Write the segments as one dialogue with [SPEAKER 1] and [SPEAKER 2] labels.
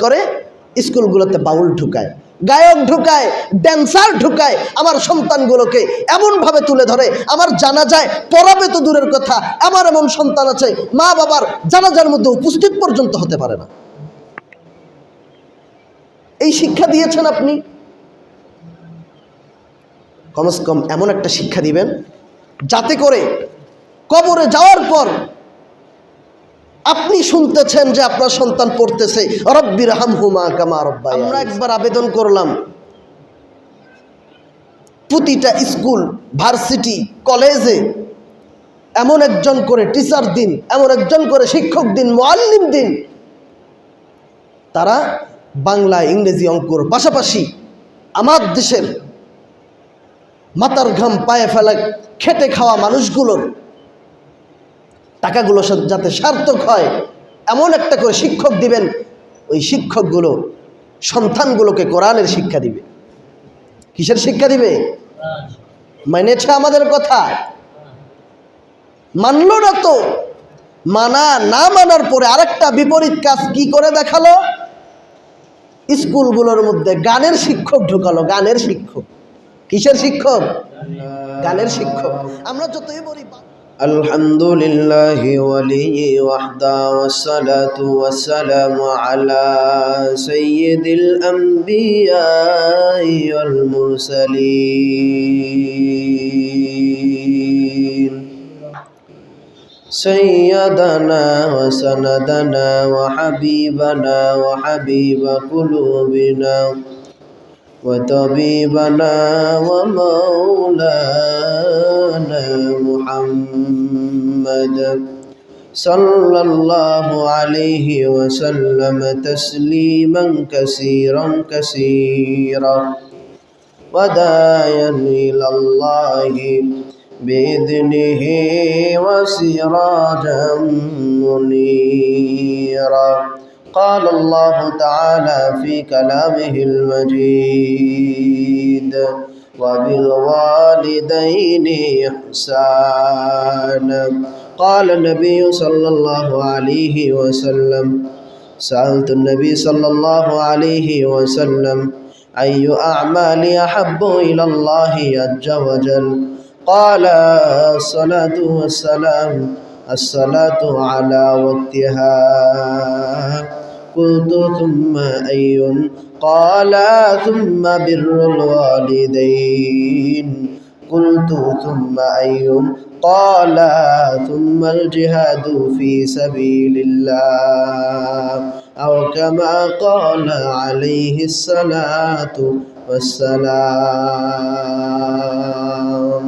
[SPEAKER 1] করে স্কুলগুলোতে বাউল ঢুকায়, গায়ক ঢুকায়, ড্যান্সার ঢুকায়, আমার সন্তানগুলোকে এমনভাবে তুলে ধরে, আমার জানাজায় পড়াবে তো দূরের কথা, আমার এমন সন্তান আছে মা বাবার জানাজার মধ্যে উপস্থিত পর্যন্ত হতে পারে না। এই শিক্ষা দিয়েছেন আপনি, কমসে কম এমন একটা শিক্ষা দিবেন যাতে করে কবরে যাওয়ার পর আপনি শুনতেছেন যে আপনার সন্তান পড়তেছে রব্বির হামহুমা কামা রাব্বায়ানি। আমরা একবার আবেদন করলাম প্রতিটা স্কুল, ভার্সিটি, কলেজে এমন একজন করে টিচার দিন, এমন একজন করে শিক্ষক দিন, মুআল্লিম দিন, তারা বাংলা, ইংরেজি, অঙ্কর পাশাপাশি আমার দেশের মাথার ঘাম পায়ে ফেলা খেটে খাওয়া মানুষগুলোর টাকাগুলো যাতে সার্থক হয় এমন একটা করে শিক্ষক দিবেন। ওই শিক্ষকগুলো সন্তানগুলোকে কোরআনের শিক্ষা দিবে। কিসের শিক্ষা দিবে? মানেছে আমাদের কথা? মানলো না তো। মানা না মানার পরে আরেকটা বিপরীত কাজ কি করে দেখালো, স্কুলগুলোর মধ্যে গানের শিক্ষক ঢুকালো। গানের শিক্ষক। কিসের শিক্ষক? গানের শিক্ষক। আমরা যতই বলি আলহামদুলিল্লাহি ওয়ালিয়্যি ওয়াহদা ওয়াসসালাতু ওয়াসসালামু আলা সাইয়্যিদিল আমবিয়াই ওয়াল মুরসালিন সাইয়্যিদানা ওয়া সানাদানা ওয়া হাবিবানা ওয়া হাবিবা কুলুবিনা وطبيبنا ومولانا محمد صلى الله عليه وسلم تسليما كثيرا كثيرا وداعيا إلى الله بإذنه وسراجا منيرا. قال الله تعالى في كلامه المجيد وبالوالدين إحسانا. قال النبي صلى الله عليه وسلم سألت النبي صلى الله عليه وسلم أي أعمال أحب إلى الله عز وجل؟ قال الصلاة والسلام الصلاة على وقتها. قلت ثم أي؟ قال ثم بر الوالدين. قلت ثم أي؟ قال ثم الجهاد في سبيل الله أو كما قال عليه الصلاة والسلام.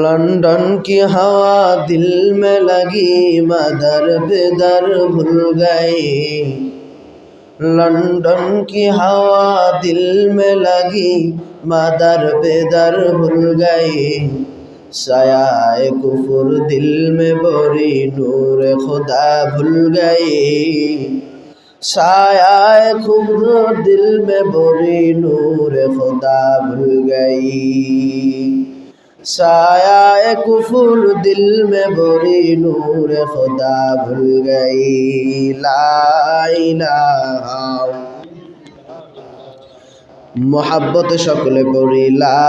[SPEAKER 1] लंदन की हवा दिल में लगी मदर बेदर भूल गई. लंदन की हवा दिल में लगी मदर बेदर भूल गई. साया कुफर दिल में बोरी नूर खुदा भूल गई. साया कुफर दिल में बोरी नूर खुदा भूल गई. साया कुफुर दिल में बोरी नूर खुदा भूल गई. ला इलाहा मोहब्बत शक्ल बोरी ला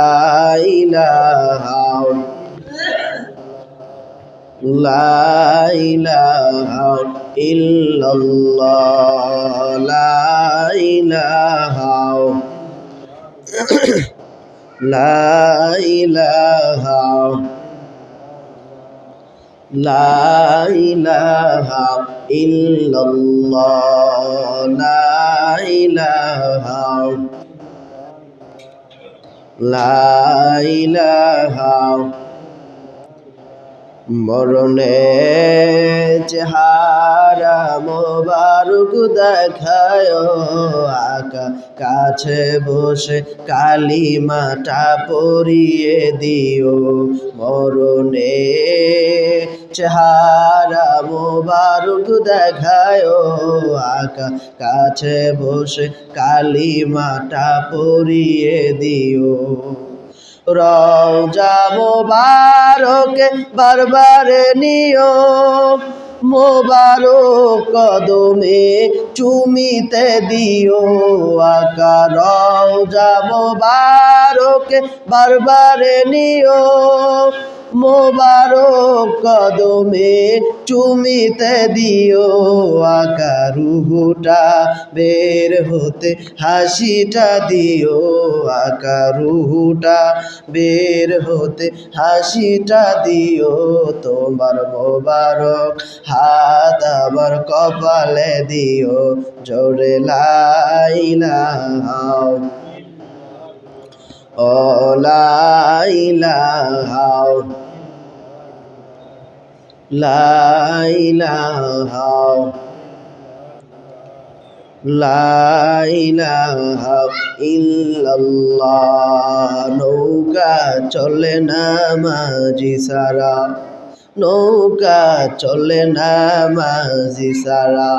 [SPEAKER 1] इलाहा ला इलाहा इल्लल्लाह ला इलाहा لا إله لا إله إلا الله لا إله لا إله. মরণে চেহারা মোবারক দেখায় আকা কাছে বসে কালিমাটা পড়িয়ে দিও. মরণে চেহারা মোবারক দেখায় আকা কাছে বসে কালিমাটা পড়িয়ে দিও. রওজা মোবারকে বারবার নিও মোবারক কদমে চুমিতে দিও আকা রওজা মোবারকে বারবারে নিও মোবারক কদমে চুমিতে দিও আকা রুহুটা বের হতে হাসিটা দিও আকা রুহুটা বের হতে হাসিটা দিও তোমার মোবারক হাত আমার কপালে দিও জোরে লা ইলাহা ও লা ইলাহা লা ইলাহা লা ইলাহা ইল্লাল্লাহ নৌকা চলে না মাঝি সারা নৌকা চলে না মাঝি সারা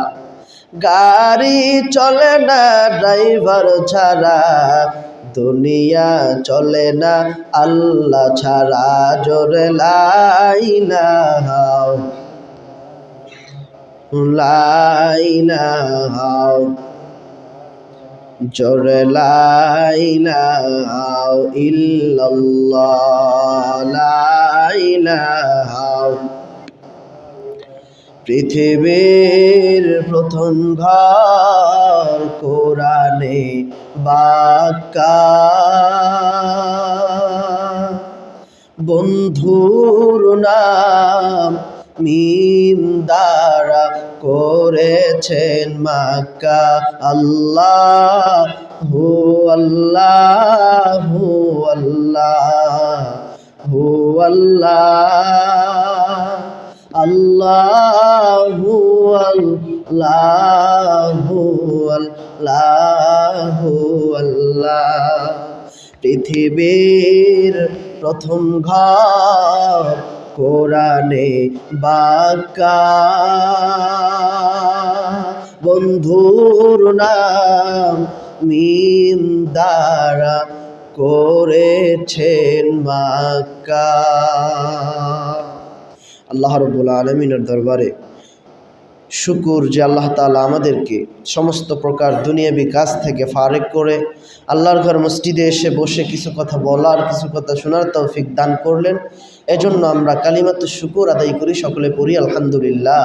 [SPEAKER 1] গাড়ি চলে না ড্রাইভার ছাড়া দুনিয়া চলে না আল্লাহ ছাড়া জোরে লা ইলাহা লা ইলাহা জোরে লা ইলাহা ইল্লাল্লাহ লা ইলাহা পৃথিবীর প্রথম ঘর কোরআনে বাক্কা বন্ধুর নাম মিম দ্বারা করেছেন মাক্কা আল্লাহ হু আল্লাহ হু আল্লাহ হু আল্লাহ আল্লাহু আল্লাহু আল্লাহু আল্লাহ পৃথিবীর প্রথম ঘর কোরআনে বাক্কা বন্ধুর নাম মিম দ্বারা করেছেন মাক্কা। আল্লাহ রাব্বুল আলামিনের দরবারে শুকুর যে আল্লাহ তাআলা আমাদেরকে সমস্ত প্রকার দুনিয়াবি কাজ থেকে ফারেক করে আল্লাহর ঘর মসজিদে এসে বসে কিছু কথা বলার কিছু কথা শোনার তৌফিক দান করলেন। এজন্য আমরা কালিমাতুশ শুকুর আদায় করি, সকলে পড়ি আলহামদুলিল্লাহ।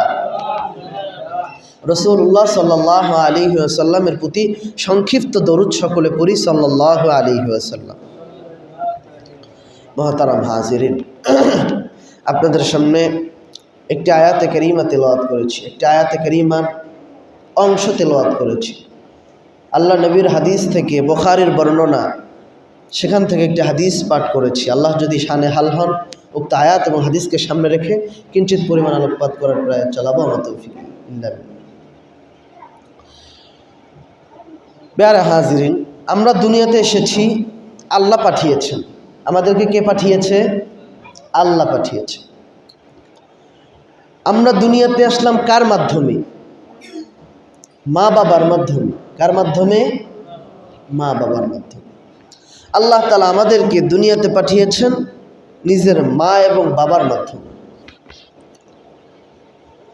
[SPEAKER 1] রাসূলুল্লাহ সাল্লাল্লাহু আলাইহি ওয়াসাল্লামের প্রতি সংক্ষিপ্ত দরুদ সকলে পড়ি সাল্লাল্লাহু আলাইহি ওয়াসাল্লাম। মুহতারাম হাজিরিন, আপনাদের সামনে একটি আয়াতে কারিমা তেলাওয়াত করেছি, একটি আয়াতে কারিমার অংশ তেলাওয়াত করেছি। আল্লাহ নবীর হাদিস থেকে বুখারীর বর্ণনা, সেখান থেকে একটি হাদিস পাঠ করেছি। আল্লাহ যদি শানে হাল হন, উক্ত আয়াত এবং হাদিসকে সামনে রেখে কিঞ্চিত পরিমাণ আলোকপাত করার প্রয়াস চালাবো। আমার তৌফিক ইল্লা বিল্লাহ। প্যারা হাজিরিন, আমরা দুনিয়াতে এসেছি, আল্লাহ পাঠিয়েছেন আমাদেরকে। কে পাঠিয়েছে? আল্লাহ পাঠিয়েছে। আমরা দুনিয়াতে আসলাম কার মাধ্যমে? মা বাবার মাধ্যমে। কার মাধ্যমে? মা বাবার মাধ্যমে। আল্লাহ তাআলা আমাদেরকে দুনিয়াতে পাঠিয়েছেন নিজের মা এবং বাবার মাধ্যমে।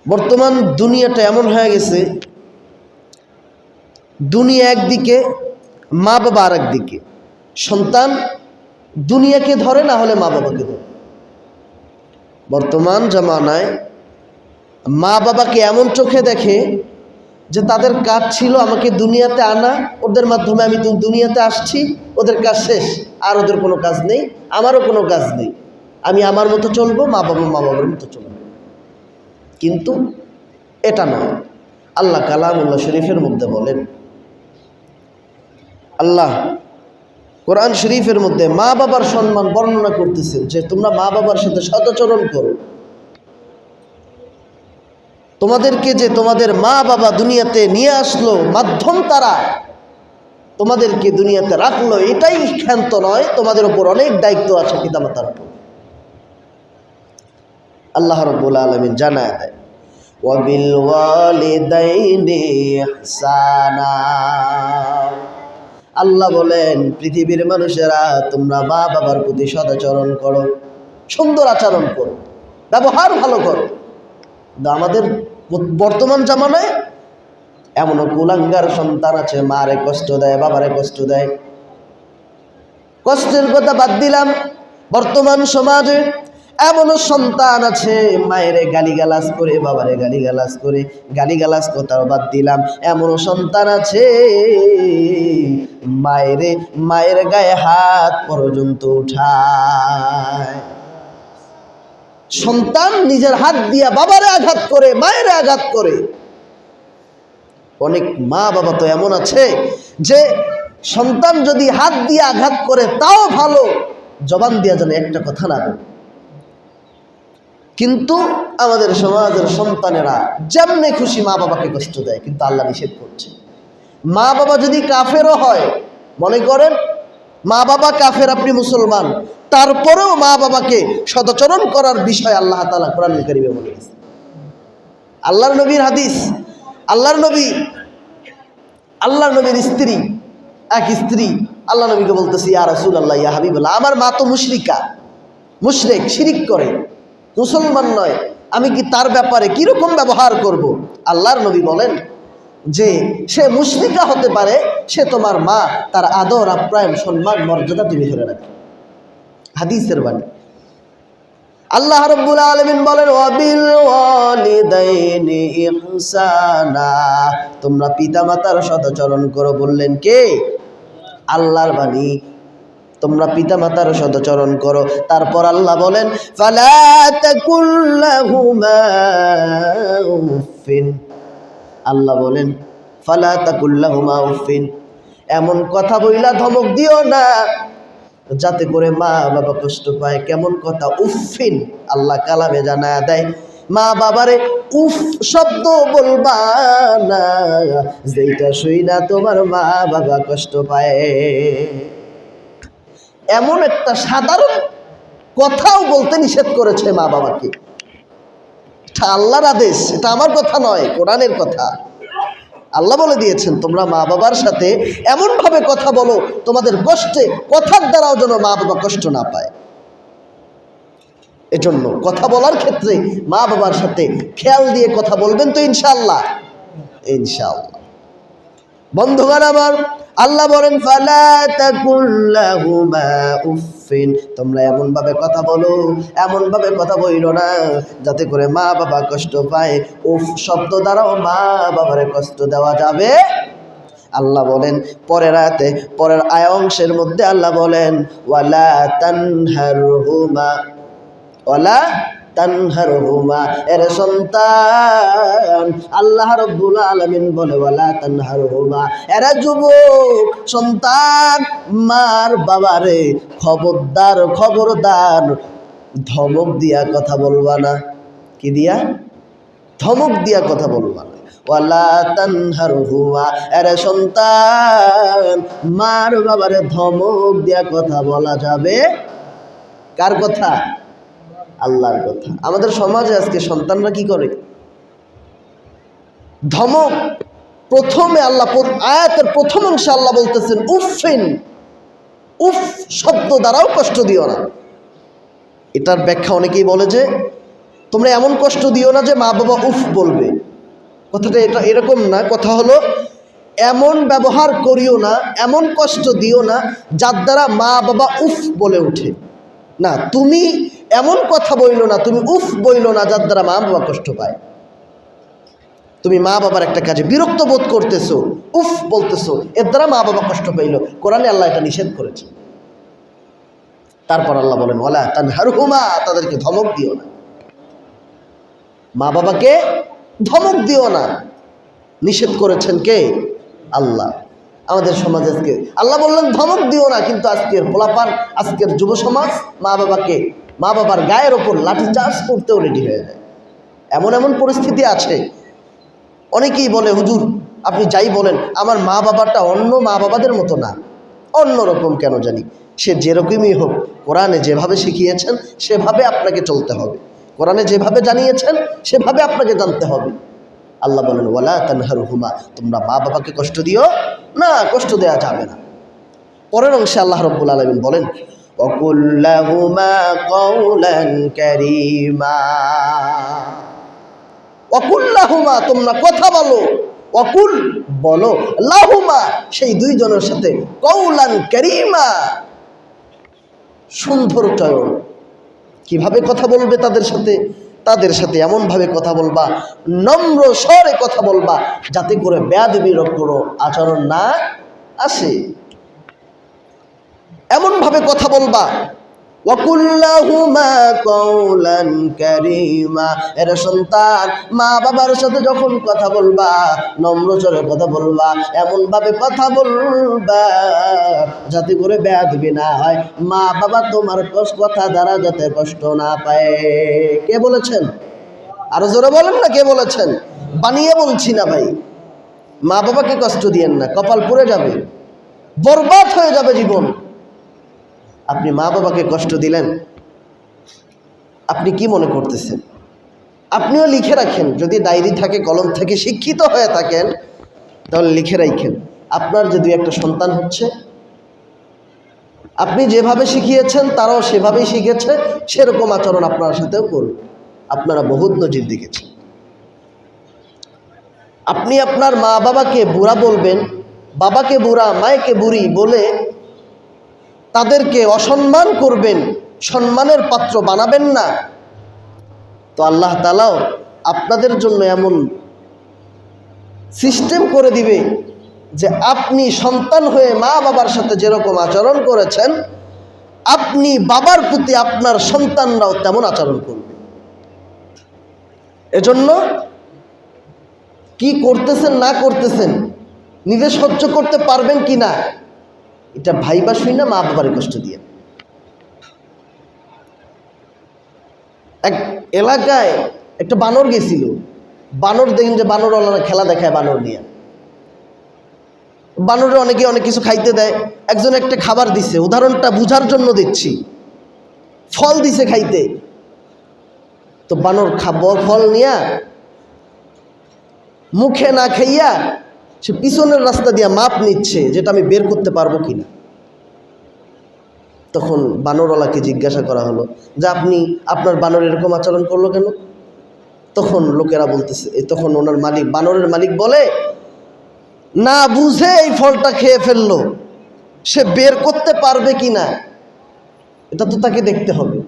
[SPEAKER 1] বর্তমান দুনিয়াটা এমন হয়ে গেছে, দুনিয়া একদিকে, মা বাবা আর একদিকে। সন্তান দুনিয়াকে ধরে, না হলে মা বাবাকে ধরে। বর্তমান জামানায় মা বাবাকে এমন চোখে দেখে যে তাদের কাজ ছিল আমাকে দুনিয়াতে আনা, ওদের মাধ্যমে আমি দুনিয়াতে আসছি, ওদের কাজ শেষ, আর ওদের কোনো কাজ নেই, আমারও কোনো কাজ নেই, আমি আমার মতো চলবো, মা বাবার মতো চলবো। কিন্তু এটা না। আল্লাহ কালামুল্লাহ শরীফের মধ্যে বলেন, আল্লাহ কোরআন শরীফের মধ্যে মা বাবার সম্মান বর্ণনা করতেছেন যে তোমরা মা বাবার সাথে সদাচরণ করো। তোমাদেরকে যে তোমাদের মা বাবা দুনিয়াতে নিয়ে আসলো, মাধ্যম তারা তোমাদেরকে দুনিয়াতে রাখলো, এটাই ক্ষান্ত নয়, তোমাদের উপর অনেক দায়িত্ব আছে পিতামাতার উপর। আল্লাহ রাব্বুল আলামিন জানায় দেয়, ওয়াবিল ওয়ালিদাইনি ইহসানা। আল্লাহ বলেন, পৃথিবীর মানুষেরা তোমরা মা বাবার প্রতি সদাচরণ করো, সুন্দর আচরণ করো, ব্যবহার ভালো করো। আমাদের বর্তমান জামানায় এমনও কুলাঙ্গার সন্তান আছে, মারে কষ্ট দেয়, বাবারে কষ্ট দেয়। কষ্টের কথা বাদ দিলাম, বর্তমান সমাজে এমনও সন্তান আছে মায়েরে গালিগালাজ করে, বাবারে গালিগালাজ করে। গালিগালাজ কথাও বাদ দিলাম, এমনও সন্তান আছে মায়ের গায়ে হাত পর্যন্ত উঠায়। সন্তান নিজের হাত দিয়া বাবারে আঘাত করে, মায়েরে আঘাত করে। অনেক মা বাবা তো এমন আছে যে সন্তান যদি হাত দিয়ে আঘাত করে তাও ভালো, জবান দিয়া যেন একটা কথা না বলে। কিন্তু আমাদের সমাজের সন্তানেরা যেমনি খুশি মা বাবাকে কষ্ট দেয়, কিন্তু আল্লাহ নিষেধ করছে। মা বাবা যদি কাফেরও হয়, মনে করেন মা বাবা কাফের, আপনি মুসলমান, তারপরেও মা বাবাকে সদাচরণ করার বিষয় আল্লাহ তাআলা কোরআনুল কারীমে বলে গেছে। আল্লাহর নবীর হাদিস, আল্লাহর নবীর স্ত্রী, এক স্ত্রী আল্লাহ নবীকে বলতেছে, ইয়া রাসূলুল্লাহ, ইয়া হাবিবাল্লাহ, আমার মা তো মুশরিকা, মুশরিক, শিরিক করে, মুসলমান নয়, আমি কি তার ব্যাপারে কিরকম ব্যবহার করব? আল্লাহর নবী বলেন যে সে মুশরিকা হতে পারে, সে তোমার মা, তার আদর আপ্যায়ন সম্মান মর্যাদা তুমি ধরে রাখো। হাদিসের বাণী। আল্লাহ রাব্বুল আলামিন বলেন, ওয়াবিল ওয়ালিদাইনি ইহসানা, তোমরা পিতামাতার সদাচরণ করো। বললেন কে? আল্লাহর বাণী। তোমরা পিতামাতার সদাচরণ করো। তারপর আল্লাহ বলেন, ফালা তাকুল লাহুমা উফিন, আল্লাহ বলেন ফালা তাকুল লাহুমা উফিন, এমন কথা বইলা ধমক দিও না যাতে করে মা বাবা কষ্ট পায়। কেমন কথা? উফিন। আল্লাহ কালামে জানায়া দেয়, মা বাবারে উফ শব্দ বলবা না যেটা শুই না তোমার মা বাবা কষ্ট পায়। এমন একটা সাধারণ কথাও বলতে নিষেধ করেছে মা বাবাকে। এটা আল্লাহর আদেশ, এটা আমার কথা নয়, কোরআনের কথা। আল্লাহ বলে দিয়েছেন, তোমরা মা বাবার সাথে এমনভাবে কথা বলো তোমাদের কষ্টে কথার দ্বারাও যেন মা বাবা কষ্ট না পায়। এজন্য কথা বলার ক্ষেত্রে মা বাবার সাথে খেয়াল দিয়ে কথা বলবেন তো ইনশাআল্লাহ। ইনশাআল্লাহ। বন্ধুগণ আমার, আল্লাহ বলেন, ফালা তাকুল লাহুমা উফিন, তোমরা এমনভাবে কথা বলো, এমনভাবে কথা বইল না যাতে করে মা বাবা কষ্ট পায়। উফ শব্দ দ্বারাও মা বাবারে কষ্ট দেওয়া যাবে। আল্লাহ বলেন পরের আয়াতে, পরের অংশের মধ্যে আল্লাহ বলেন, ওয়ালা তানহারহুমা, ওয়ালা তানহারহুমা, এর সন্তান, আল্লাহ রাব্বুল আলামিন বলে, ওয়ালা তানহারহুমা, এরা যুবক সন্তান, মার বাবারে খবরদার খবরদার ধমক দিয়া কথা বলবা না। কি দিয়া? ধমক দিয়া কথা বলবা না। ওয়ালা তানহারহুমা, এরা সন্তান, মার বাবারে ধমক দিয়া কথা বলা যাবে। কার কথা? আল্লাহর কথা। আমাদের সমাজে আজকে সন্তানরা কি করে? ধমক। প্রথমে আল্লাহ আয়াতের প্রথম অংশে আল্লাহ বলতেছেন উফিন, উফ শব্দ দ্বারাও কষ্ট দিও না। এটার ব্যাখ্যা অনেকেই বলে যে তোমরা এমন কষ্ট দিও না যে মা বাবা উফ বলবে। কথাটা এটা এরকম না। কথা হলো এমন ব্যবহার করিও না, এমন কষ্ট দিও না যার দ্বারা মা বাবা উফ বলে ওঠে। না, তুমি এমন কথা বইলো না, তুমি উফ বইলো না যার দ্বারা মা বাবা কষ্ট পায়। তুমি মা বাবার একটা কাজে বিরক্ত বোধ করতেছো, উফ বলতেছো, এর দ্বারা মা বাবা কষ্ট পাইল। কোরআনে আল্লাহ এটা নিষেধ করেছে। তারপর আল্লাহ বলেন, ওয়ালা তানহারহুমা, তাদেরকে ধমক দিও না, মা বাবাকে ধমক দিও না। নিষেধ করেছেন কে? আল্লাহ। আমাদের সমাজে আজকে আল্লাহ বললেন ধমক দিও না, কিন্তু আজকের পোলাপান, আজকের যুব সমাজ মা বাবার গায়ের ওপর লাঠিচার্জ করতেও রেডি হয়ে যায়। এমন এমন পরিস্থিতি আছে। অনেকেই বলে, হুজুর আপনি যাই বলেন, আমার মা বাবাটা অন্য মা বাবাদের মতো না, অন্যরকম কেন জানি। সে যেরকমই হোক, কোরআনে যেভাবে শিখিয়েছেন সেভাবে আপনাকে চলতে হবে, কোরআনে যেভাবে জানিয়েছেন সেভাবে আপনাকে জানতে হবে। আল্লাহ বলেন, ওয়ালা তানহারহুমা, তোমরা মা বাবাকে কষ্ট দিও না, কষ্ট দেওয়া যাবে না। পরের অংশে আল্লাহ রাব্বুল আলামিন বলেন, ওয়াকুল লাহুমা কাওলান কারীমা, অকুল লাহুমা, তোমরা কথা বলো, অকুল বলো, লাহুমা সেই দুইজনের সাথে, কওলান কারীমা সুন্দর চয়ন। কিভাবে কথা বলবে তাদের সাথে? তাদের সাথে এমনভাবে কথা বলবা, নম্র স্বরে কথা বলবা, যাতে করে বেয়াদবির কোনো আচরণ না আসে। এমনভাবে কথা বলবা, ওয়াকুল্লাহুমা কওলান কারীমা। এর সন্তান, মা বাবার সাথে যখন কথা বলবা, নম্র স্বরে কথা বলবা, এমনভাবে কথা বলবা যাতে করে বেয়াদবি না হয়, মা বাবা তোমার কথা দ্বারা যাতে কষ্ট না পায়। কে বলেছেন? আরো জোরে বলেন না, কে বলেছেন? বানিয়ে বলছি না ভাই। মা বাবাকে কষ্ট দিয়েন না, কপাল পুড়ে যাবে, বরবাদ হয়ে যাবে জীবন। আপনি মা বাবাকে কষ্ট দিলেন, আপনি কি মনে করতেছেন? আপনিও লিখে রাখেন, যদি ডায়েরি থাকে, কলম থেকে, শিক্ষিত হয়ে থাকেন, তাহলে লিখে রাখেন, আপনার যে দুই একটা সন্তান হচ্ছে, আপনি যেভাবে শিখিয়েছেন তারাও সেভাবেই শিখেছে, সেরকম আচরণ আপনার সাথেও করবে। আপনারা বহুত নজির দেখেছেন। আপনি আপনার মা বাবাকে বুড়া বলবেন, বাবাকে বুড়া, মায়েকে বুড়ি বলে তাদেরকে অসম্মান করবেন, সম্মানের পাত্র বানাবেন না, তো আল্লাহ তাআলাও আপনাদের জন্য এমন সিস্টেম করে দিবে যে আপনি সন্তান হয়ে মা বাবার সাথে যেরকম আচরণ করেছেন, আপনি বাবার প্রতি আপনার সন্তানরাও তেমন আচরণ করবে। এজন্য কি করতেছেন না করতেছেন, নিজে সহ্য করতে পারবেন কি না, এটা ভাইবা শুই না মা বাবার কষ্ট দিয়ে। এক এলাকায় একটা বানর গেছিল, বানর দেখেন যে বানরওয়ালারা খেলা দেখায় বানর নিয়ে, বানরে অনেকে অনেক কিছু খাইতে দেয়। একজন একটা খাবার দিছে, উদাহরণটা বুঝার জন্য দিচ্ছি, ফল দিছে খাইতে, তো বানর ফল নিয়া মুখে না খাইয়া সে পিছনের রাস্তা দিয়া মাপ নিচ্ছে, যেটা আমি বের করতে পারবো কিনা। তখন বানরওয়ালাকে জিজ্ঞাসা করা হলো যে আপনি, আপনার বানর এরকম আচরণ করলো কেন? তখন লোকেরা বলতেছে, তখন ওনার মালিক, বানরের মালিক বলে, না বুঝে এই ফলটা খেয়ে ফেললো, সে বের করতে পারবে কিনা এটা তো তাকে দেখতে হবে।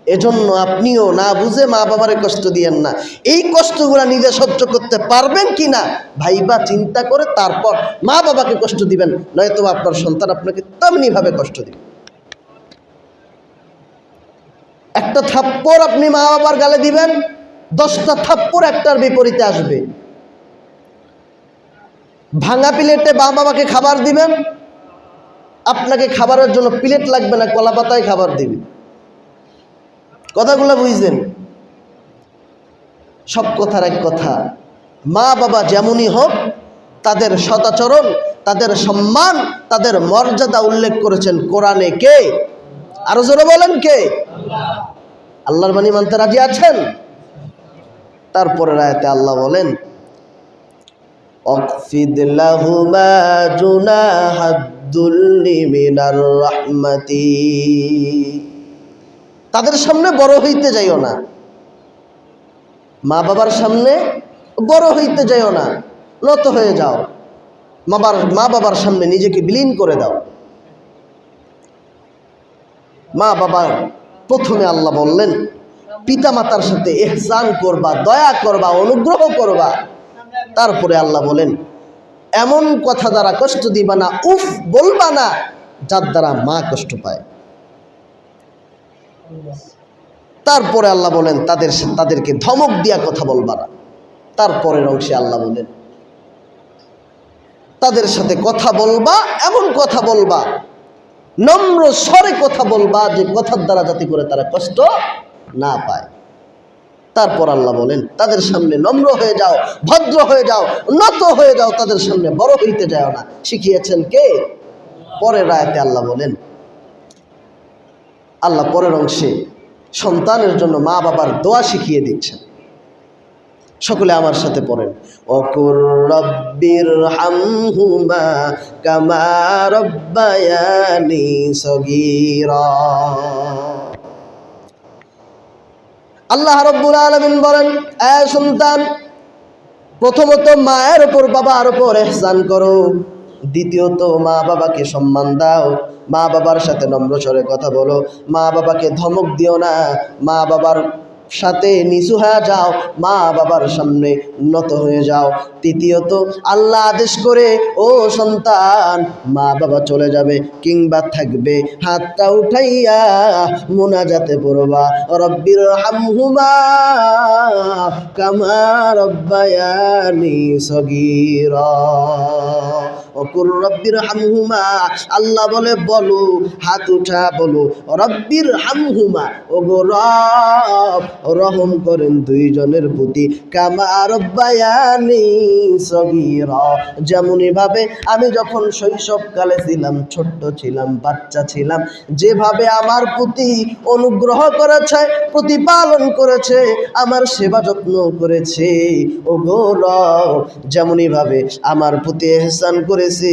[SPEAKER 1] এজন্য আপনিও না বুঝে মা বাবারে কষ্ট দিয়েন না, এই কষ্টগুলা নিজে সহ্য করতে পারবেন কিনা ভাইবা চিন্তা করে তারপর মা বাবাকে কষ্ট দিবেন, নয়তো আপনার সন্তান আপনাকে তেমনিভাবে কষ্ট দিবে। একটা থাপ্পড় আপনি মা বাবার গালে দিবেন, 10টা থাপ্পড় একটার বিপরীতে আসবে। ভাঙা প্লেটে মা বাবাকে খাবার দিবেন, আপনাকে খাবারের জন্য প্লেট লাগবে না, কলা পাতায় খাবার দিবে। কথাগুলো বুঝছেন? সব কথার এক কথা, মা বাবা যেমনই হোক, তাদের সদাচরণ, তাদের সম্মান, তাদের মর্যাদা উল্লেখ করেছেন কোরআনে কে? আরো জোরে বলেন কে? আল্লাহর বাণী মানতে রাজি আছেন? তারপরে আয়াতে আল্লাহ বলেন, অকফিদ লাহুমা জুনাহাদ-দুল্লি মিনার রাহমাতি। তাদের সামনে বড় হইতে যাইও না, মা বাবার সামনে বড় হইতে যাইও না, নত হয়ে যাও, মা বাবার সামনে নিজেকে বিলীন করে দাও। মা বাবার প্রথমে আল্লাহ বললেন পিতা মাতার সাথে ইহসান করবা, দয়া করবা, অনুগ্রহ করবা। তারপরে আল্লাহ বলেন এমন কথা দ্বারা কষ্ট দিবা না, উফ বলবা না, যার দ্বারা মা কষ্ট পায়। তারপরে আল্লাহ বলেন তাদেরকে ধমক দিয়া কথা বলবা না। তারপরের অংশে আল্লাহ বলেন তাদের সাথে কথা বলবা, এমন কথা বলবা, নম্র স্বরে কথা বলবা, যে কথার দ্বারা যাতে করে তারা কষ্ট না পায়। তারপর আল্লাহ বলেন তাদের সামনে নম্র হয়ে যাও, ভদ্র হয়ে যাও, নত হয়ে যাও, তাদের সামনে বড় হইতে যাও না। শিখিয়েছেন কে? পরের আয়াতে আল্লাহ বলেন, আল্লাহ পরের অংশে সন্তানের জন্য মা বাবার দোয়া শিখিয়ে দিচ্ছেন। সকলে আমার সাথে পড়েন, ওকুর রব্বির হামহুমা কামা রব্বায়ানি সগীরা। আল্লাহ রাব্বুল আলামিন বলেন, এ সন্তান, প্রথমত মায়ের উপর বাবার উপর ইহসান করো, দ্বিতীয়ত মা বাবাকে সম্মান দাও, মা বাবার সাথে নম্র স্বরে কথা বলো, মা বাবাকে ধমক দিও না, মা বাবার সাথে নিচু হয়ে যাও, মা বাবার সামনে নত হয়ে যাও। তৃতীয়ত আল্লাহ আদেশ করে, ও সন্তান মা বাবা চলে যাবে কিংবা থাকবে, হাতটা উঠাইয়া মুনাজাতে পড়বা, রব্বির হামহুমা কামা রব্বায়ানি সগীরা ওকুর রব্বির হামহুমা। আল্লাহ বলে বলো, হাত উঠা বলো, রব্বির হামহুমা, ওগো রব রহম করেন দুইজনের প্রতি, কামা রব্বায়ানি সগীরা, যেমনই ভাবে আমি যখন শৈশবকালে ছিলাম, ছোট্ট ছিলাম, বাচ্চা ছিলাম, যেভাবে আমার প্রতি অনুগ্রহ করেছে, প্রতিপালন করেছে, আমার সেবা যত্ন করেছে, ওগো রব যেমনই ভাবে আমার প্রতি ইহসান করেছি,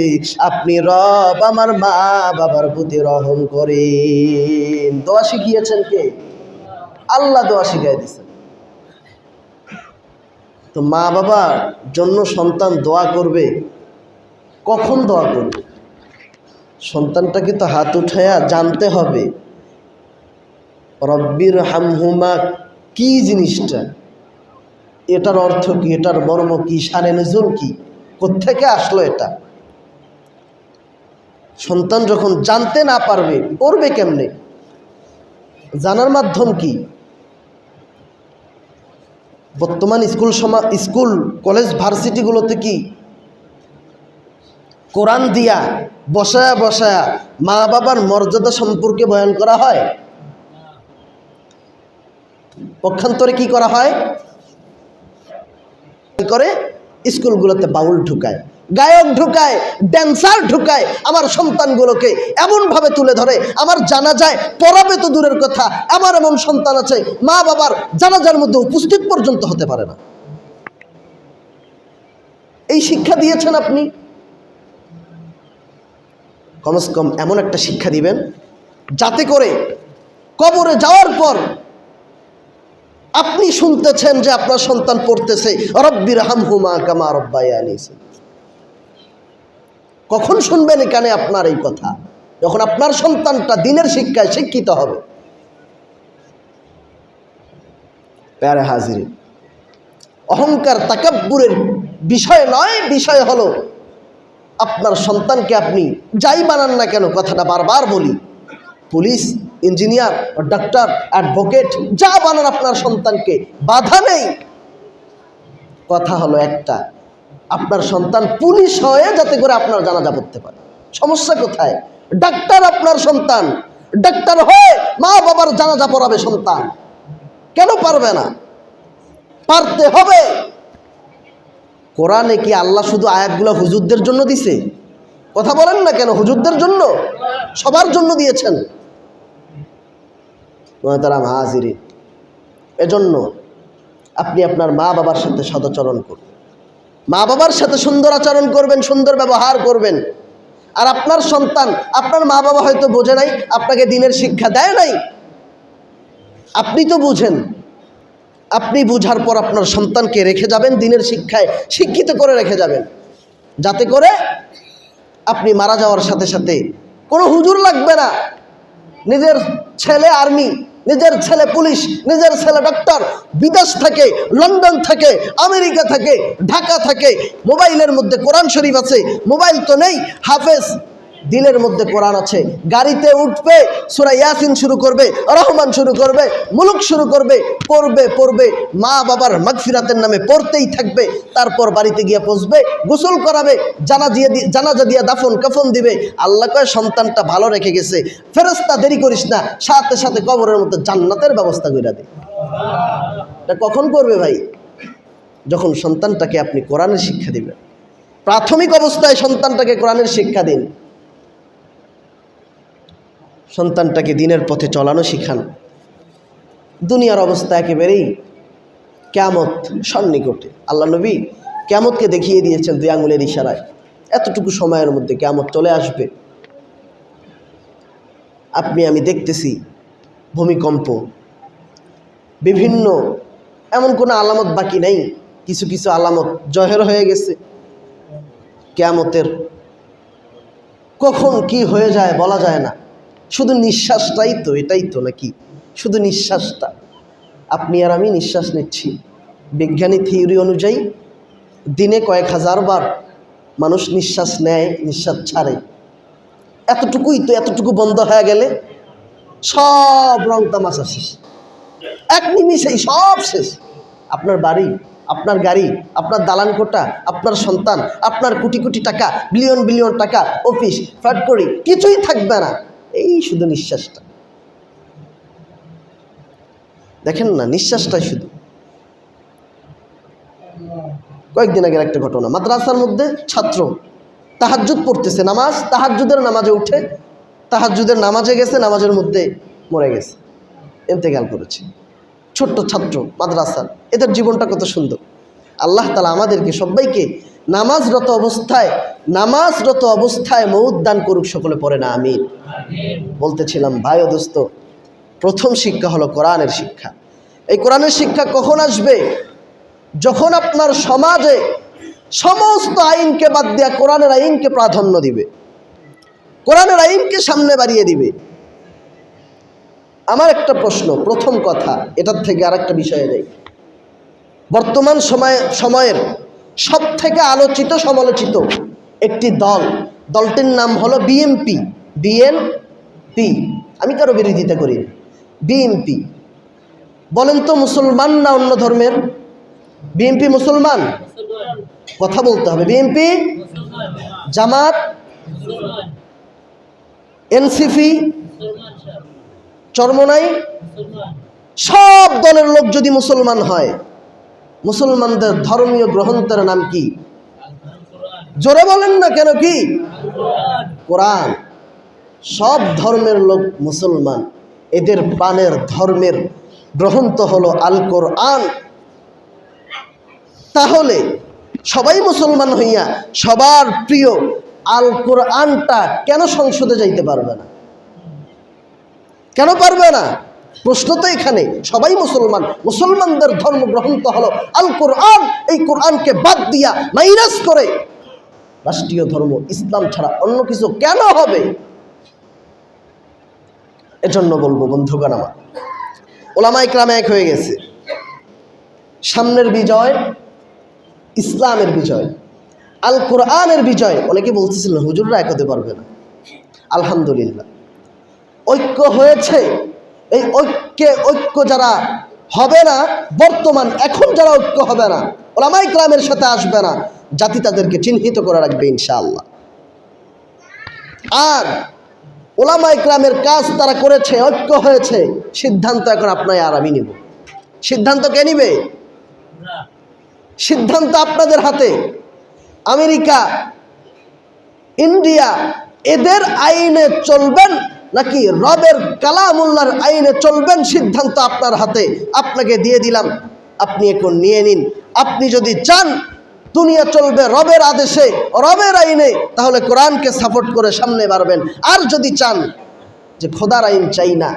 [SPEAKER 1] আপনি রব আমার মা বাবার প্রতি রহম করেন। দোয়া শিখিয়েছেন কে? আল্লাহ দোয়া শিখিয়ে দিয়েছেন। তো মা বাবার জন্য সন্তান দোয়া করবে, কখন দোয়া করবে? সন্তানটাকে তো হাত উঠায়া জানতে হবে রব্বির হামহুমা কি জিনিসটা, এটার অর্থ কি, এটার মর্ম কি, শানে নজুল কি, কোত্থেকে আসলো এটা। সন্তান যখন জানতে না পারবে, পড়বে কেমনে? জানার মাধ্যম কি? বর্তমান স্কুল কলেজ ভার্সিটিগুলোতে কি কোরআন দিয়া বসায়া বসায়া মা বাবার মর্যাদা সম্পর্কে বয়ান করা হয়? পক্ষান্তরে কি করা হয়? করে স্কুলগুলোতে বাউল ঢুকায়, গায়ক ঢুকায়, ড্যান্সার ঢুকায়, আমার সন্তানগুলোকে এমনভাবে তুলে ধরে, আমার জানাজায় পড়াবে তো দূরের কথা, আমার এমন সন্তান আছে মা বাবার জানাজার মধ্যে উপস্থিত পর্যন্ত হতে পারে না। এই শিক্ষা দিয়েছেন আপনি? কমসে কম এমন একটা শিক্ষা দিবেন যাতে করে কবরে যাওয়ার পর আপনি শুনতেছেন যে আপনার সন্তান পড়তেছে রব্বির হামহুমা কামা রব্বায়ানি। কখন শুনবেন এখানে আপনার এই কথা? যখন আপনার সন্তানটা দিনের শিক্ষায় শিক্ষিত হবে। প্যারে হাজির, অহংকার তাকাব্বুরের বিষয় নয়, বিষয় হলো আপনার সন্তানকে আপনি যাই বানান না কেন, কথাটা বারবার বলি, পুলিশ, ইঞ্জিনিয়ার, ডাক্তার, অ্যাডভোকেট, যা বানান আপনার সন্তানকে, বাধা নেই। কথা হলো একটা, আপনার সন্তান পুলিশ হয়ে যাতে করে আপনার জানাজা পড়তে পারে। সমস্যা কোথায়? ডাক্তার আপনার সন্তান, ডাক্তার হয়ে মা বাবার জানাজা পড়াবে সন্তান, কেন পারবে না? পারতে হবে। কোরআনে কি আল্লাহ শুধু আয়াতগুলো হুজুরদের জন্য দিছে? কথা বলেন না কেন? হুজুরদের জন্য, সবার জন্য দিয়েছেন। মহতারাম হাজিরিন, এজন্য আপনি আপনার মা বাবার সাথে সদাচরণ করবেন, মা বাবার সাথে সুন্দর আচরণ করবেন, সুন্দর ব্যবহার করবেন। আর আপনার সন্তান, আপনার মা বাবা হয়তো বোঝে নাই, আপনাকে দিনের শিক্ষা দেয় নাই, আপনি তো বুঝেন। আপনি বুঝার পর আপনার সন্তানকে রেখে যাবেন দিনের শিক্ষায়, শিক্ষিত করে রেখে যাবেন, যাতে করে আপনি মারা যাওয়ার সাথে সাথে কোনো হুজুর লাগবে না। নিজের ছেলে আর্মি, নিজের ছেলে পুলিশ, নিজের ছেলে ডক্টর, বিদেশ থেকে, লন্ডন থেকে, আমেরিকা থেকে, ঢাকা থেকে, মোবাইলের মধ্যে কোরআন শরীফ আছে, মোবাইল তো নেই, হাফেজ, দিলের মধ্যে কোরআন আছে, গাড়িতে উঠবে সূরা ইয়াসিন শুরু করবে, রহমান শুরু করবে, মুলুক শুরু করবে, পড়বে পড়বে, মা বাবার মাগফিরাতের নামে পড়তেই থাকবে। তারপর বাড়িতে গিয়ে পৌঁছবে, গোসল করাবে, জানাজা দিয়ে দাফন কাফন দিবে। আল্লাহ কয় সন্তানটা ভালো রেখে গেছে, ফেরেশতা দেরি করিস না, সাথে সাথে কবরের মধ্যে জান্নাতের ব্যবস্থা করে দে। এটা কখন করবে ভাই? যখন সন্তানটাকে আপনি কোরআনের শিক্ষা দিবেন। প্রাথমিক অবস্থায় সন্তানটাকে কোরআনের শিক্ষা দিন, সন্তানটাকে দিনের পথে চলানো শিখান। দুনিয়ার অবস্থা একেবারেই কিয়ামত সন্নিকটে। আল্লাহ নবী কিয়ামতকে দেখিয়ে দিয়েছেন 2 আঙ্গুলের ইশারায়, এতটুকু সময়ের মধ্যে কিয়ামত চলে আসবে। আপনি আমি দেখতেছি ভূমিকম্প, বিভিন্ন, এমন কোনো আলামত বাকি নেই কিছু কিছু আলামত জহের হয়ে গেছে কিয়ামতের। কখন কি হয়ে যায় বলা যায় না। শুধু নিঃশ্বাসটাই তো, এটাই তো নাকি? শুধু নিঃশ্বাসটা, আপনি আর আমি নিঃশ্বাস নিচ্ছি। বিজ্ঞানী থিওরি অনুযায়ী দিনে কয়েক হাজার বার মানুষ নিঃশ্বাস নেয়, নিঃশ্বাস ছাড়ে। এতটুকুই তো, এতটুকু বন্ধ হয়ে গেলে সব রং তামাশা শেষ, এক নিমিষেই সব শেষ। আপনার বাড়ি, আপনার গাড়ি, আপনার দালান কোঠা, আপনার সন্তান, আপনার কোটি কোটি টাকা, বিলিয়ন বিলিয়ন টাকা, অফিস, ফ্যাক্টরি, কিছুই থাকবে না। এই শুধু নিঃশ্বাসটা, দেখেন না, নিঃশ্বাসটাই শুধু। কয়েকদিন আগের একটা ঘটনা, মাদ্রাসার মধ্যে ছাত্র তাহাজ্জুদ পড়তেছে, নামাজ, তাহাজ্জুদের নামাজে উঠে, তাহাজ্জুদের নামাজে গেছে, নামাজের মধ্যে মরে গেছে, ইন্তেকাল করেছে। ছোট্ট ছাত্র মাদ্রাসার, এদের জীবনটা কত সুন্দর। আল্লাহ তাআলা আমাদেরকে সবাইকে নামাজরত অবস্থায় মউত দান করুক, সকলে পড়ে না আমিন। বলতেছিলাম ভাই ও দোস্ত, প্রথম শিক্ষা হলো কোরআনের শিক্ষা। এই কোরআনের শিক্ষা কখন আসবে? যখন আপনার সমাজে সমস্ত আইনকে বাদ দিয়া কোরআনের আইনকে প্রাধান্য দিবে, কোরআনের আইনকে সামনে বাড়িয়ে দিবে। আমার একটা প্রশ্ন, প্রথম কথা, এটার থেকে আরেকটা বিষয়ে যাই। বর্তমান সময়ের সব থেকে আলোচিত সমালোচিত একটি দলটির নাম হলো বিএনপি। আমি কারো বিরোধিতা করি। বিএনপি বলেন তো, মুসলমান না অন্য ধর্মের? বিএনপি মুসলমান? কথা বলতে হবে। বিএনপি, জামাত, এনসিপি, চরমোনাই, সব দলের লোক যদি মুসলমান হয়, মুসলমানদের ধর্মীয় গ্রন্থের নাম কি? জোরে বলেন না কেন? কি? কোরআন। সব ধর্মের লোক মুসলমান, এদের প্রাণের ধর্মের গ্রন্থ হলো আল কোরআন। তাহলে সবাই মুসলমান হইয়া সবার প্রিয় আল কোরআনটা কেন সংসদে যাইতে পারবে না? কেন পারবে না? প্রশ্ন তো এখানে। সবাই মুসলমান, মুসলমানদের ধর্মগ্রন্থ হলো আল কোরআন। এই কোরআনকে বাদ দিয়া মাইনাস করে রাষ্ট্রীয় ধর্ম ইসলাম ছাড়া অন্য কিছু কেন হবে? এজন্য বলবো বন্ধুগণ আমার, ওলামা ইকরাম এক হয়ে গেছে। সামনের বিজয় ইসলামের বিজয়, আল কোরআনের বিজয়। অনেকে বলতেছিলেন হুজুররা এক হতে পারবে না। আলহামদুলিল্লাহ ঐক্য হয়েছে। এই ঐক্য যারা হবে না, বর্তমান এখন যারা ঐক্য হবে না, ওলামা ইকরামের সাথে আসবে না, জাতি তাদেরকে চিহ্নিত করে রাখবে ইনশাআল্লাহ। আর ওলামা ইকরামের কাজ তারা করেছে, ঐক্য হয়েছে, সিদ্ধান্ত এখন আপনাই আর আমি নিব। সিদ্ধান্ত কে নিবে? সিদ্ধান্ত আপনাদের হাতে। আমেরিকা, ইন্ডিয়া, এদের আইনে চলবেন নাকি রবের কালামুল্লাহর আইনে চলবেন, সিদ্ধান্ত আপনার হাতে। আপনাকে দিয়ে দিলাম, আপনি এখন নিয়ে নিন। আপনি যদি চান দুনিয়া চলবে রবের আদেশে, রবের আইনে, তাহলে কোরআনকে সাপোর্ট করে সামনে বাড়বেন। আর যদি চান যে খোদার আইন চাই না,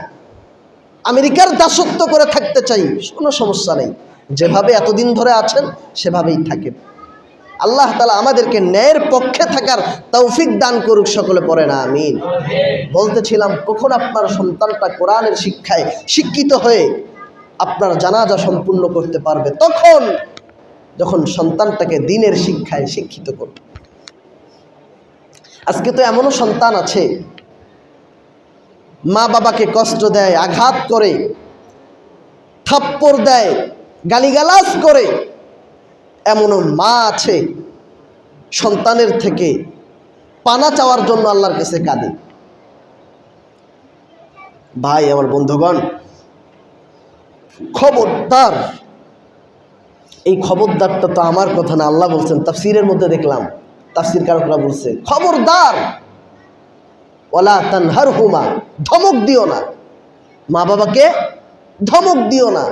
[SPEAKER 1] আমেরিকার দাসত্ব করে থাকতে চাই, কোনো সমস্যা নেই, যেভাবে এতদিন ধরে আছেন সেভাবেই থাকেন। আল্লাহ তাআলা আমাদেরকে ন্যায়ের পক্ষে থাকার তৌফিক দান করুক, সকলে পড়ে না আমিন। বলতেছিলাম, কখন আপনার সন্তানটা কোরআনের শিক্ষায় শিক্ষিত হয়ে আপনার জানাজা সম্পূর্ণ করতে পারবে? তখন যখন সন্তানটাকে দ্বীনের শিক্ষায় শিক্ষিত করবে। আজকে তো এমনও সন্তান আছে মা বাবাকে কষ্ট দেয়, আঘাত করে, থাপ্পড় দেয়, গালিগালাজ করে। এমনও মা আছে সন্তানের থেকে পানা চাওয়ার জন্য আল্লাহর কাছে কাঁদে। ভাই আমার বন্ধুগণ, খবরদার! এই খবরদারটা তো আমার কথা না, আল্লাহ বলছেন। তাফসীরের মধ্যে দেখলাম, তাফসীর কারকরা বলছে, খবরদার, ওয়ালা তানহারহুমা, ধমক দিও না, মা বাবাকে ধমক দিও না।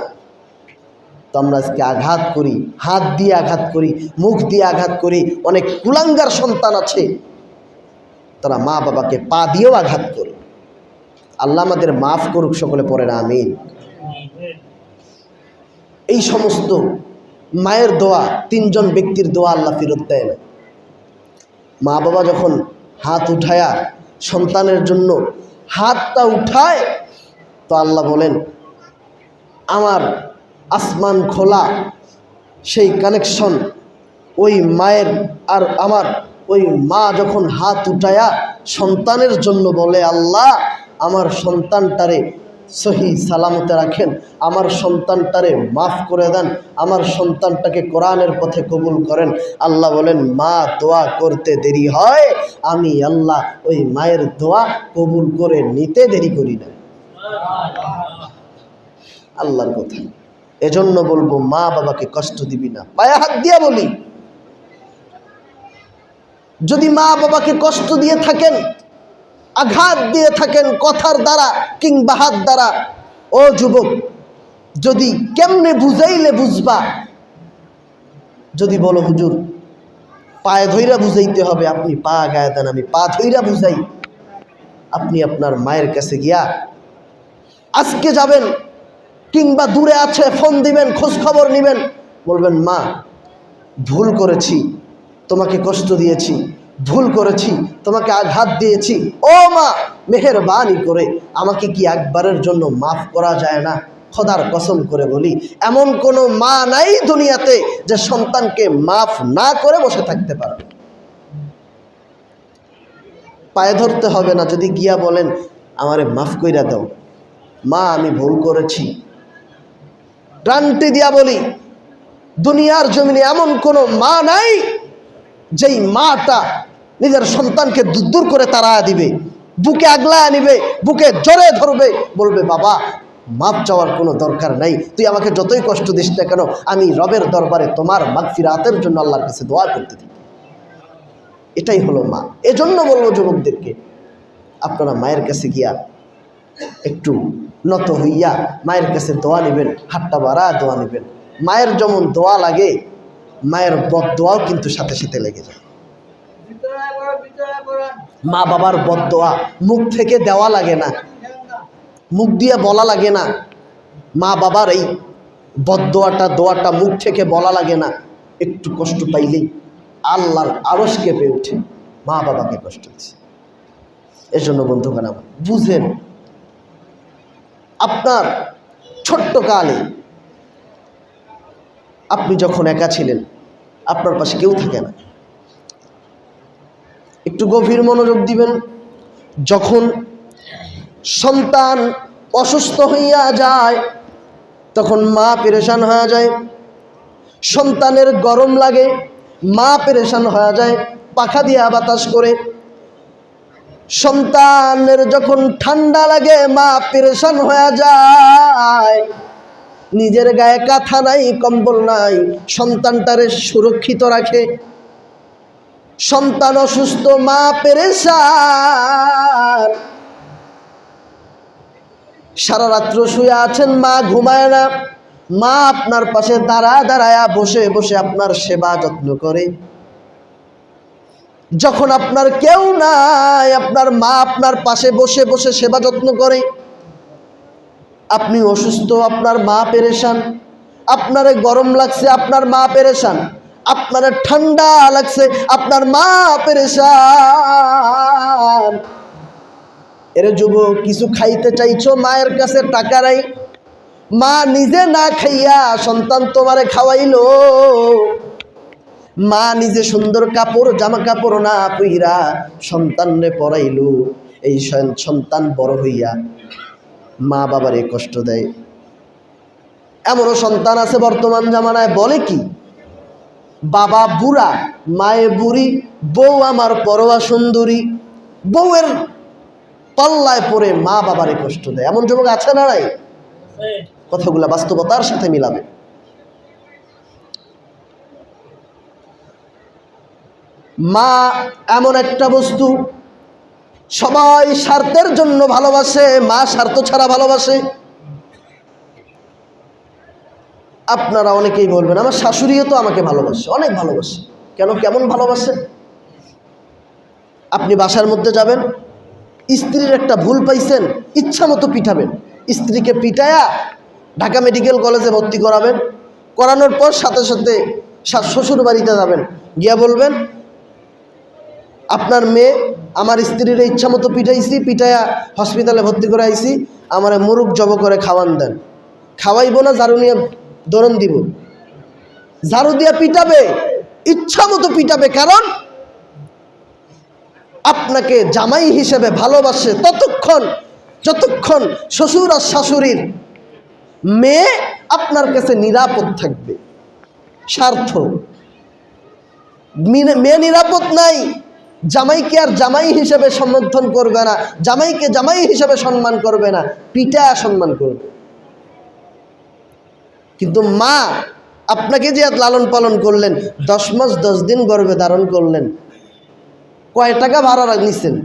[SPEAKER 1] তো আমরা আজকে আঘাত করি, হাত দিয়ে আঘাত করি, মুখ দিয়ে আঘাত করি। অনেক কুলাঙ্গার সন্তান আছে, তারা মা বাবাকে পা দিয়েও আঘাত করে। আল্লাহ আমাদের মাফ করুক, সকলে পড়ে না আমিন। এই সমস্ত মায়ের দোয়া, 3 জন ব্যক্তির দোয়া আল্লাহ ফেরত দেয় না। মা বাবা যখন হাত উঠায়া সন্তানের জন্য হাতটা উঠায়, তো আল্লাহ বলেন আমার আসমান খোলা সেই কানেকশন ওই মায়ের আর আমার, ওই মা যখন হাত উঠায়া সন্তানের জন্য বলে আল্লাহ আমার সন্তানটারে সহি সালামতে রাখেন, আমার সন্তানটারে মাফ করে দেন, আমার সন্তানটাকে কোরআনের পথে কবুল করেন। আল্লাহ বলেন মা দোয়া করতে দেরি হয়, আমি আল্লাহ ওই মায়ের দোয়া কবুল করে নিতে দেরি করি না। আল্লাহর কথা। এজন্য বলবো মা বাবাকে কষ্ট দিবি না। পায়ে হাত দিয়া বলি, যদি মা বাবাকে কষ্ট দিয়ে থাকেন, আঘাত দিয়ে থাকেন কথার দ্বারা কিংবা হাত দ্বারা, ও যুবক, যদি কেমনে বুঝাইলে বুঝবা, যদি বলো হুজুর পায়ে ধইরা বুঝাইতে হবে, আপনি পা গায়ে দেন, আমি পা ধইরা বুঝাই। আপনি আপনার মায়ের কাছে গিয়া আজকে যাবেন কিংবা দূরে আছে ফোন দিবেন, খোঁজ খবর নেবেন, বলবেন মা ভুল করেছি, তোমাকে কষ্ট দিয়েছি, ভুল করেছি, তোমাকে আঘাত দিয়েছি, ও মা মেহেরবানি করে আমাকে কি একবারের জন্য মাফ করা যায় না? খোদার কসম করে বলি এমন কোনো মা নাই দুনিয়াতে যে সন্তানকে মাফ না করে বসে থাকতে পারবে। পায়ে ধরতে হবে না, যদি গিয়া বলেন আমারে মাফ কইরা দাও মা, আমি ভুল করেছি। গ্যারান্টি দিয়া বলি দুনিয়ার জমিনে এমন কোনো মা নাই যেই মাটা নিজের সন্তানকে দূর করে তাড়া দিবে, বুকে আগলায় নিবে, বুকে জোরে ধরবে, বলবে বাবা মাপ চাওয়ার কোনো দরকার নাই, তুই আমাকে যতই কষ্ট দিস না কেন, আমি রবের দরবারে তোমার মাগফিরাতের জন্য আল্লাহর কাছে দোয়া করতে দিই। এটাই হলো মা। এজন্য বলবো যুবকদেরকে, আপনারা মায়ের কাছে গিয়া একটু নত হইয়া মায়ের কাছে দোয়া নেবেন, হাতটা বাড়া দোয়া নেবেন। মায়ের যেমন দোয়া লাগে, মায়ের বদ দোয়াও কিন্তু সাথে সাথে লেগে যায়। মা বাবার বদ দোয়া মুখ থেকে দেওয়া লাগে না, মুখ দিয়ে বলা লাগে না। মা বাবার এই বদ দোয়াটা মুখ থেকে বলা লাগে না, একটু কষ্ট পাইলেই আল্লাহর আরশ কেঁপে ওঠে, মা বাবাকে কষ্ট দিচ্ছে। এজন্য বন্ধুগণ আমার বুঝেন, আপনার ছোট্ট কালে আপনি যখন একা ছিলেন, আপনার পাশে কেউ থাকে না, একটু গভীর মনোযোগ দিবেন। যখন সন্তান অসুস্থ হইয়া যায় তখন মা পেরেশান হয়ে যায়, সন্তানের গরম লাগে মা পেরেশান হয়ে যায়, পাখা দিয়া বাতাস করে। সন্তানের যখন ঠান্ডা লাগে মা পেরেশান হয়ে যায়, নিজের গায়ে কাঁথা নাই, কম্বল নাই, সন্তানটারে সুরক্ষিত রাখে। সন্তান অসুস্থ, মা পেরেশান, সারা রাত্র শুয়ে আছেন, মা ঘুমায় না, মা আপনার পাশে দাঁড়ায়া বসে বসে আপনার সেবা যত্ন করে। যখন আপনার কেউ নাই, আপনার মা আপনার পাশে বসে বসে সেবা যত্ন করে। আপনি অসুস্থ, আপনার মা পেরেশান, আপনারে গরম লাগছে, আপনার মা পেরেশান, আপনার ঠান্ডা লাগছে, আপনার মা পেরেশান। এরে যুবক, কিছু খাইতে চাইছো, মায়ের কাছে টাকা নাই, মা নিজে না খাইয়া সন্তান তোমারে খাওয়াইলো। মা নিজে সুন্দর কাপড় জামা কাপড় না পইরা সন্তানরে পরাইলো। এই সন্তান বড় হইয়া মা বাবারে কষ্ট দেয়। এমনও সন্তান আছে বর্তমান জামানায়, বলে কি বাবা বুড়া, মায়ে বুড়ি, বউ আমার পরোয়া সুন্দরী, বউয়ের পাল্লায় পড়ে মা বাবারে কষ্ট দেয়। এমন যুবক আছে না নাই? কথাগুলা বাস্তবতার সাথে মিলাবে। মা এমন একটা বস্তু, সবাই স্বার্থের জন্য ভালোবাসে, মা স্বার্থ ছাড়া ভালোবাসে। আপনারা অনেকেই বলবেন আমার শাশুড়িও তো আমাকে ভালোবাসে, অনেক ভালোবাসে। কেন, কেমন ভালোবাসে? আপনি বাসার মধ্যে যাবেন, স্ত্রীর একটা ভুল পাইছেন, ইচ্ছা মতো পিটাবেন, স্ত্রীকে পিটায়া ঢাকা মেডিকেল কলেজে ভর্তি করাবেন, করানোর পর সাথে সাথে শ্বশুর বাড়িতে যাবেন, গিয়া বলবেন আপনার মেয়ে আমার স্ত্রীর ইচ্ছা মতো পিটাইছি, পিটাইয়া হসপিটালে ভর্তি করে আইছি, আমার মুরুখ জব করে খাওয়ান দেন। খাওয়াইব না, ঝাড়ু নিয়ে দরন দিব, ঝাড়ু দিয়া পিটাবে, ইচ্ছা মতো পিটাবে, কারণ আপনাকে জামাই হিসেবে ভালোবাসে ততক্ষণ যতক্ষণ শ্বশুর আর শাশুড়ির মেয়ে আপনার কাছে নিরাপদ থাকবে। স্বার্থ, মেয়ে নিরাপদ নাই, জামাইকে আর জামাই হিসেবে সমর্থন করবে না, জামাইকে জামাই হিসেবে সম্মান করবে না, পিটায়া সম্মান করবে। কিন্তু মা আপনাকে যে লালন পালন করলেন, 10 মাস 10 দিন গর্ভে ধারণ করলেন, কয় টাকা ভাড়া নিছেন?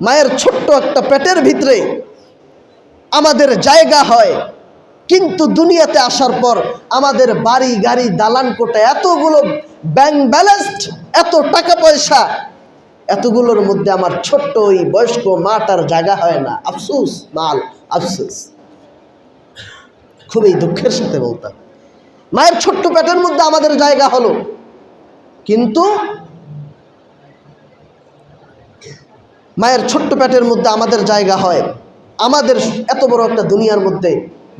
[SPEAKER 1] মায়ের ছোট্ট একটা পেটের ভিতরে আমাদের জায়গা হয়, কিন্তু দুনিয়াতে আসার পর আমাদের বাড়ি গাড়ি দালান কোঠা এতগুলো ব্যাংক ব্যালেন্সড, এত টাকা পয়সা, এতগুলোর মধ্যে আমার ছোট্ট ওই বয়স্ক মাটার জায়গা হয় না। আফসোস মাল, আফসোস। খুবই দুঃখের সাথে বলতাম, মায়ের ছোট্ট পেটের মধ্যে আমাদের জায়গা হলো, কিন্তু মায়ের ছোট্ট পেটের মধ্যে আমাদের জায়গা হয়, আমাদের এত বড় একটা দুনিয়ার মধ্যে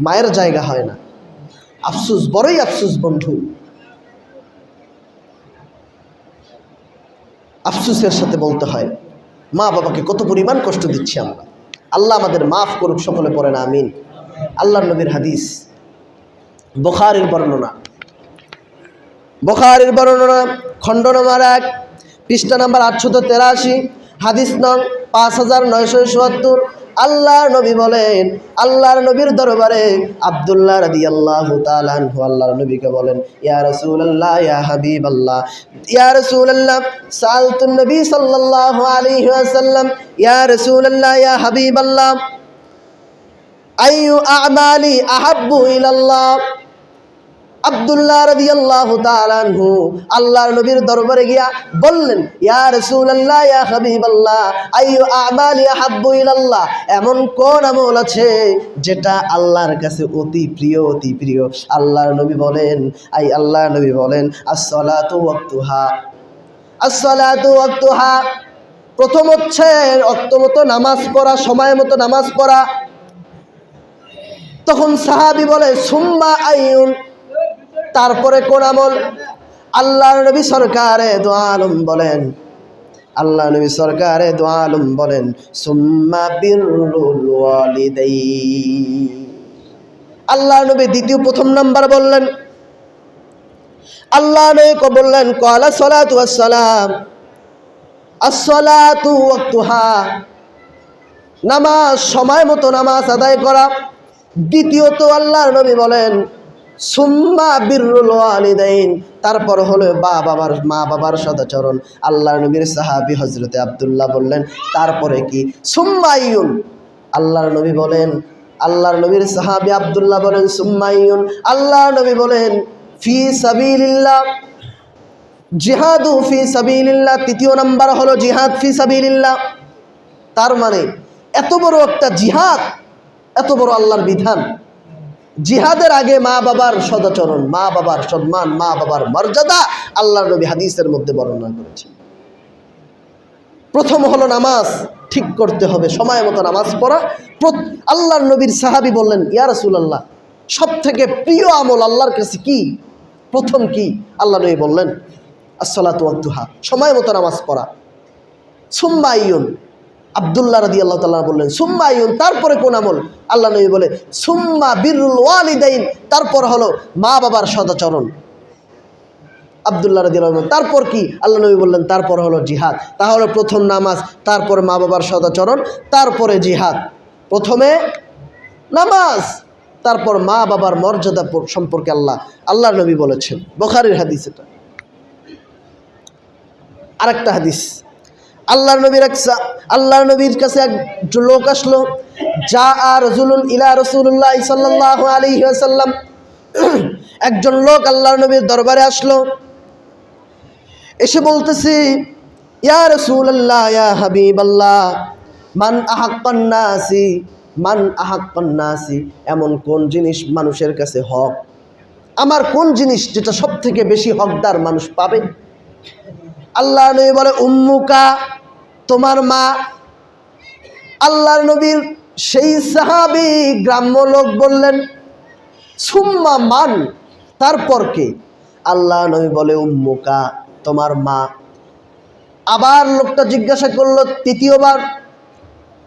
[SPEAKER 1] মায়ের জায়গা হয় না। আফসোস, বড়ই আফসোস বন্ধু, আফসোসের সাথে বলতে হয় মা বাবাকে কত পরিমাণ কষ্ট দিচ্ছি আমরা। আল্লাহ আমাদের মাফ করুক, সকলে পড়েন আমিন। আল্লাহর নবীর হাদিস, বুখারীর বর্ণনা, বুখারীর বর্ণনা, খণ্ড নম্বর 1, পৃষ্ঠা নাম্বার 883, হাদিস নং 5977। আল্লাহর নবী বলেন, আল্লাহর নবীর দরবারে আব্দুল্লাহ রাদিয়াল্লাহু তাআলা আনহু আল্লাহর নবীকে বলেন, ইয়া রাসূলুল্লাহ, ইয়া হাবিবাল্লাহ, ইয়া রাসূলুল্লাহ, সালতুন নবী সাল্লাল্লাহু আলাইহি ওয়াসাল্লাম, ইয়া রাসূলুল্লাহ, ইয়া হাবিবাল্লাহ, আইয়ু আমালি আহাব্বু ইলাল্লাহ। আব্দুল্লাহ রাদিয়াল্লাহু তাআলা আনহু আল্লাহর নবীর দরবারে গিয়া বললেন, ইয়া রাসূলুল্লাহ, ইয়া হাবিবাল্লাহ, আইয়ু আমালি আহাব্বু ইলাল্লাহ, এমন কোন আমল আছে যেটা আল্লাহর কাছে অতি প্রিয়, অতি প্রিয়? আল্লাহর নবী বলেন, আল্লাহর নবী বলেন, as-salatu waqtuha, as-salatu waqtuha। প্রথম হচ্ছে ওয়াক্ত মতো নামাজ পড়া, সময় মতো নামাজ পড়া। তখন সাহাবী বলে, সুম্মা আইয়ুন, তারপরে কোন আমল? আল্লাহর নবী সরকারে দু আলম বলেন, আল্লাহর নবী সরকারে দু আলম বলেন, সুম্মা বিররুল ওয়ালিদাইন। আল্লাহর নবী প্রথম নাম্বার বললেন, আল্লাহর নবী বললেন, ক্বালা সালাতু ওয়াসসালাম, as-salatu ওয়াক্তুহা, নামাজ সময় মতো নামাজ আদায় করা। দ্বিতীয়ত আল্লাহর নবী বলেন, সুম্মা বিররুল ওয়ালিদাইন, তারপর হলো মা বাবার সদাচরণ। আল্লাহর নবীর সাহাবী হযরতে আব্দুল্লাহ বললেন, তারপরে কি? সুম্মা আইয়ুন। আল্লাহর নবী বলেন, আল্লাহর নবীর সাহাবী আব্দুল্লাহ বলেন, সুম্মা আইয়ুন। আল্লাহর নবী বলেন, ফি সাবিলিল্লাহ, জিহাদু ফি সাবিলিল্লাহ। তৃতীয় নাম্বার হলো জিহাদ ফি সাবিলিল্লাহ। তার মানে এত বড় একটা জিহাদ, এত বড় আল্লাহর বিধান, জিহাদের আগে মা বাবার সদাচরণ, মা বাবার সম্মান, মা বাবার মর্যাদা আল্লাহর নবী হাদিসের মধ্যে বর্ণনা করেছেন। প্রথম হলো নামাজ ঠিক করতে হবে, সময় মতো নামাজ পড়া। আল্লাহর নবীর সাহাবী বললেন, ইয়া রাসূলুল্লাহ, সব থেকে প্রিয় আমল আল্লাহর কাছে কি? প্রথম কি? আল্লাহ নবী বললেন, as-salatu waqtuha, সময় মতো নামাজ পড়া। সুম্মা আইয়ুন। আব্দুল্লাহ রাদিয়াল্লাহু তাআলা বললেন, সুম্মা আইয়ুন, তারপরে কোন আমল? আল্লাহ নবী বলে, সুম্মা বিররুল ওয়ালিদাইন, তারপর হলো মা বাবার সদাচরণ। আব্দুল্লাহ রাদিয়াল্লাহু তাআলা, তারপর কি? আল্লাহ নবী বললেন, তারপর হলো জিহাদ। তাহলে প্রথম নামাজ, তারপর মা বাবার সদাচরণ, তারপরে জিহাদ। প্রথমে নামাজ, তারপর মা বাবার মর্যাদা সম্পর্কে আল্লাহর নবী বলেছেন। বুখারীর হাদিস এটা। আরেকটা হাদিস, আল্লাহর নবীর কাছে এক লোক আসলো, যা রাজুলুন ইলা রাসূলুল্লাহ সাল্লাল্লাহু আলাইহি ওয়াসাল্লাম। একজন লোক আল্লাহর নবীর দরবারে আসলো, এসে বলতেছে, ইয়া রাসূলুল্লাহ, ইয়া হাবিবাল্লাহ, মান আহাক্কান নাসি মান আহাক্কান নাসি, এমন কোন জিনিস মানুষের কাছে হক, আমার কোন জিনিস যেটা সব থেকে বেশি হকদার মানুষ পাবে। আল্লাহ নবী বলে উম্মুকা, তোমার মা। আল্লাহর নবীর সেই সাহাবী গ্রাম্য লোক বললেন সুম্মা মান, তারপর কে? আল্লাহ নবী বলে উম্মুকা, তোমার মা। আবার লোকটা জিজ্ঞাসা করলো তৃতীয়বার,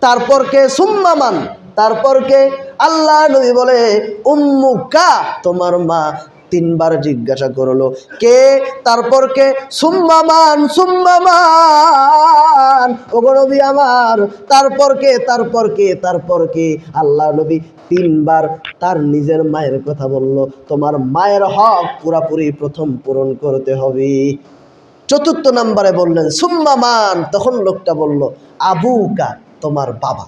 [SPEAKER 1] তারপর কে? সুম্মা মান, তারপর কে? আল্লাহ নবী বলে উম্মুকা, তোমার মা। তিনবার জিজ্ঞাসা করলো কে, তারপর কে? সুম্মা মান, সুম্মা মান, ওগো নবী আমার, তারপর কে? তারপর কে? তারপর কে? আল্লাহ নবী তিনবার তার নিজের মায়ের কথা বলল। তোমার মায়ের হক পুরাপুরি প্রথম পূরণ করতে হবে। চতুর্থ নম্বরে বললেন সুম্মা মান, তখন লোকটা বলল আবুকা, তোমার বাবা।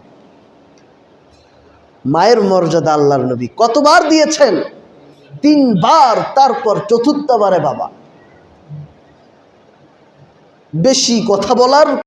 [SPEAKER 1] মায়ের মর্যাদা আল্লাহর নবী কতবার দিয়েছেন? তিনবার, তারপর চতুর্থবারে বাবা। বেশি কথা বলার